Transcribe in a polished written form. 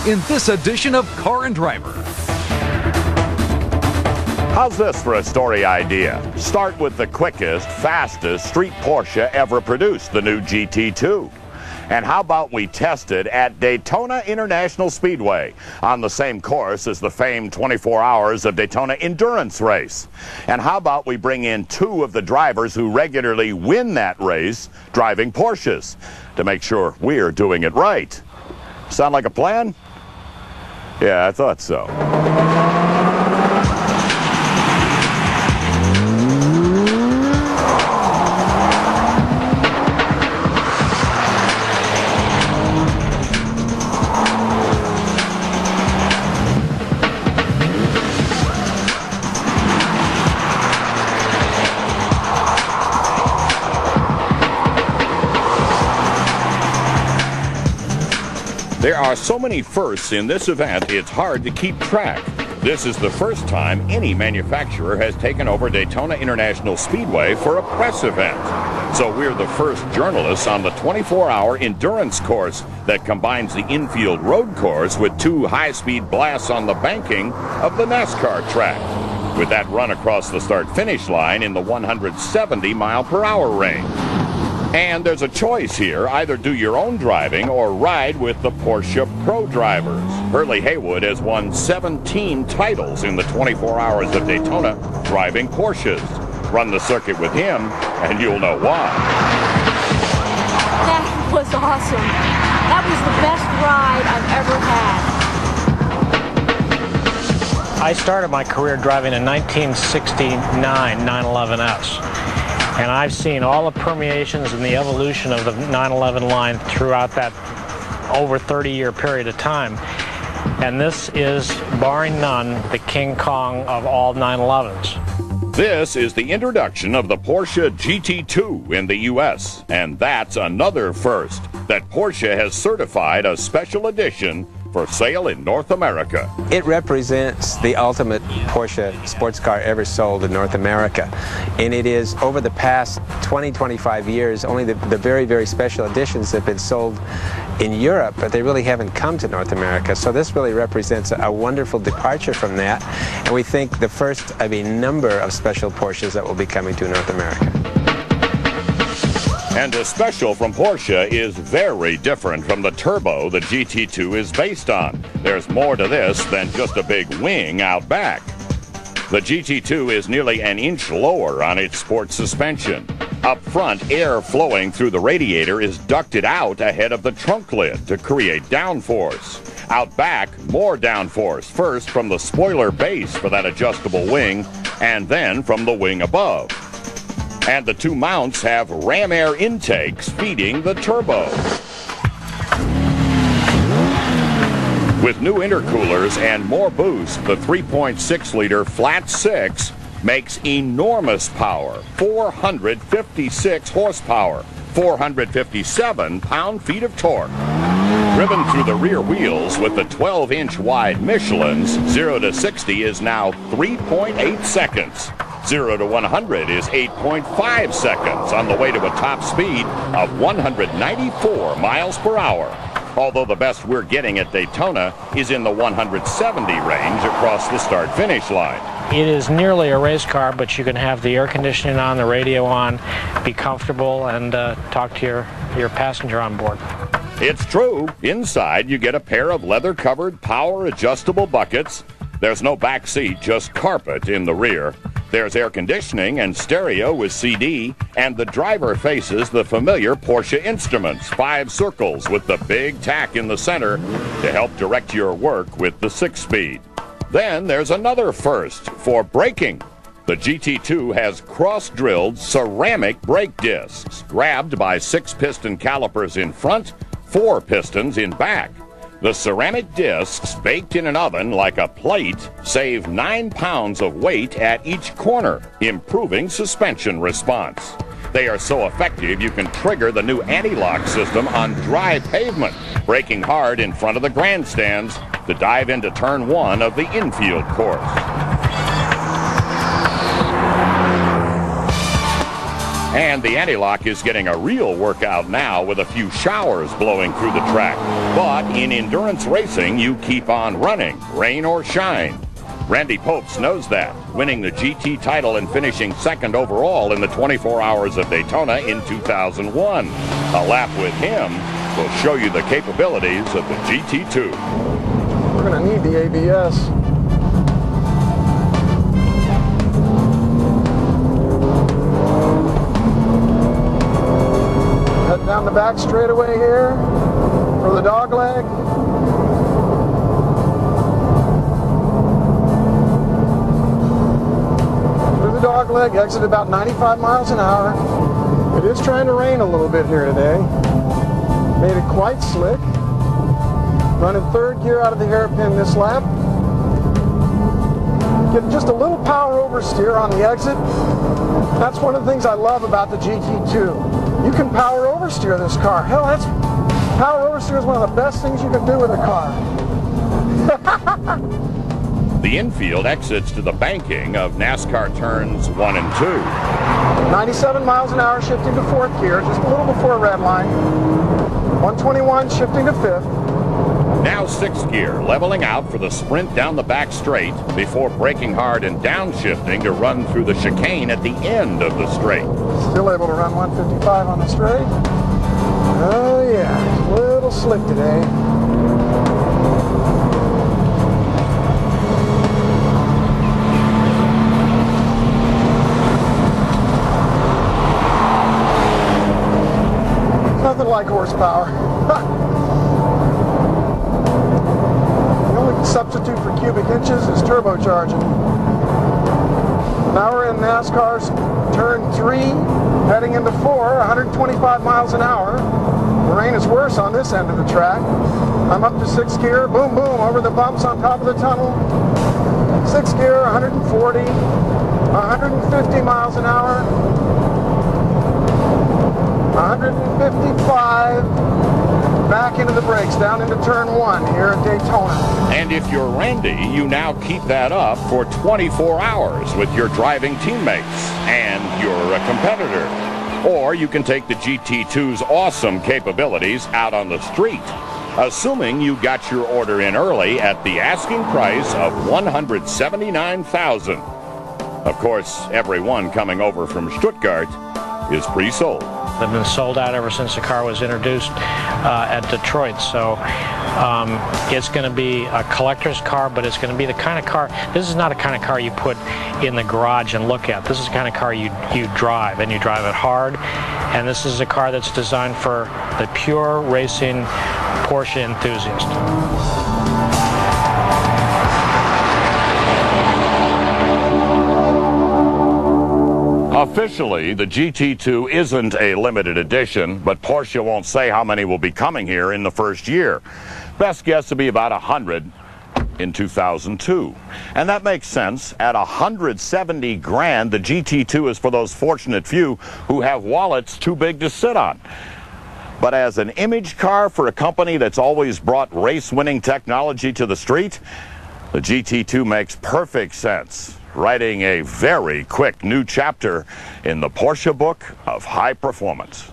in this edition of Car and Driver. How's this for a story idea? Start with the quickest, fastest street Porsche ever produced, the new GT2. And how about we test it at Daytona International Speedway on the same course as the famed 24 Hours of Daytona endurance race? And how about we bring in two of the drivers who regularly win that race driving Porsches to make sure we're doing it right? Sound like a plan? Yeah, I thought so. There are so many firsts in this event, it's hard to keep track. This is the first time any manufacturer has taken over Daytona International Speedway for a press event. So we're the first journalists on the 24-hour endurance course that combines the infield road course with two high-speed blasts on the banking of the NASCAR track, with that run across the start-finish line in the 170-mile-per-hour range. And there's a choice here. Either do your own driving or ride with the Porsche Pro drivers. Hurley Haywood has won 17 titles in the 24 Hours of Daytona driving Porsches. Run the circuit with him, and you'll know why. That was awesome. That was the best ride I've ever had. I started my career driving a 1969 911S. And I've seen all the permeations and the evolution of the 911 line throughout that over 30-year period of time. And this is, barring none, the King Kong of all 911s. This is the introduction of the Porsche GT2 in the U.S. And that's another first, that Porsche has certified a special edition for sale in North America. It represents the ultimate Porsche sports car ever sold in North America. And it is, over the past 20-25 years, only the very, very special editions have been sold in Europe, but they really haven't come to North America. So this really represents a wonderful departure from that. And we think the first of a number of special Porsches that will be coming to North America. And the special from Porsche is very different from the turbo the GT2 is based on. There's more to this than just a big wing out back. The GT2 is nearly an inch lower on its sports suspension. Up front, air flowing through the radiator is ducted out ahead of the trunk lid to create downforce. Out back, more downforce, first from the spoiler base for that adjustable wing, and then from the wing above. And the two mounts have ram air intakes feeding the turbo. With new intercoolers and more boost, the 3.6-liter flat six makes enormous power, 456 horsepower, 457 pound-feet of torque. Driven through the rear wheels with the 12-inch wide Michelins, 0 to 60 is now 3.8 seconds. 0 to 100 is 8.5 seconds on the way to a top speed of 194 miles per hour. Although the best we're getting at Daytona is in the 170 range across the start-finish line. It is nearly a race car, but you can have the air conditioning on, the radio on, be comfortable, and talk to your passenger on board. It's true. Inside, you get a pair of leather-covered power-adjustable buckets. There's no back seat, just carpet in the rear. There's air conditioning and stereo with CD, and the driver faces the familiar Porsche instruments, 5 circles with the big tack in the center to help direct your work with the 6-speed. Then there's another first for braking. The GT2 has cross-drilled ceramic brake discs, grabbed by 6-piston calipers in front, 4 pistons in back. The ceramic discs, baked in an oven like a plate, save 9 pounds of weight at each corner, improving suspension response. They are so effective you can trigger the new anti-lock system on dry pavement, braking hard in front of the grandstands to dive into turn 1 of the infield course. And the anti-lock is getting a real workout now with a few showers blowing through the track. But in endurance racing, you keep on running, rain or shine. Randy Popes knows that, winning the GT title and finishing second overall in the 24 Hours of Daytona in 2001. A lap with him will show you the capabilities of the GT2. We're going to need the ABS. Head down the back straightaway here for the dog leg. Dog leg, exit about 95 miles an hour. It is trying to rain a little bit here today. Made it quite slick. Running third gear out of the hairpin this lap. Getting just a little power oversteer on the exit. That's one of the things I love about the GT2. You can power oversteer this car. Hell, power oversteer is one of the best things you can do with a car. The infield exits to the banking of NASCAR turns 1 and 2. 97 miles an hour shifting to fourth gear, just a little before red line. 121 shifting to fifth. Now sixth gear, leveling out for the sprint down the back straight before braking hard and downshifting to run through the chicane at the end of the straight. Still able to run 155 on the straight. Oh yeah, a little slick today. Nothing like horsepower. The only substitute for cubic inches is turbocharging. Now we're in NASCAR's turn 3, heading into 4, 125 miles an hour. The rain is worse on this end of the track. I'm up to sixth gear, boom, boom, over the bumps on top of the tunnel. Sixth gear, 140, 150 miles an hour. 155, back into the brakes, down into turn 1 here at Daytona. And if you're Randy, you now keep that up for 24 hours with your driving teammates, and you're a competitor. Or you can take the GT2's awesome capabilities out on the street, assuming you got your order in early at the asking price of $179,000. Of course, every one coming over from Stuttgart is pre-sold. They've been sold out ever since the car was introduced at Detroit. So it's going to be a collector's car, but it's going to be the kind of car, this is not a kind of car you put in the garage and look at. This is the kind of car you drive, and you drive it hard. And this is a car that's designed for the pure racing Porsche enthusiast. Officially, the GT2 isn't a limited edition, but Porsche won't say how many will be coming here in the first year. Best guess to be about 100 in 2002. And that makes sense. At 170 grand, the GT2 is for those fortunate few who have wallets too big to sit on. But as an image car for a company that's always brought race-winning technology to the street, the GT2 makes perfect sense, writing a very quick new chapter in the Porsche book of high performance.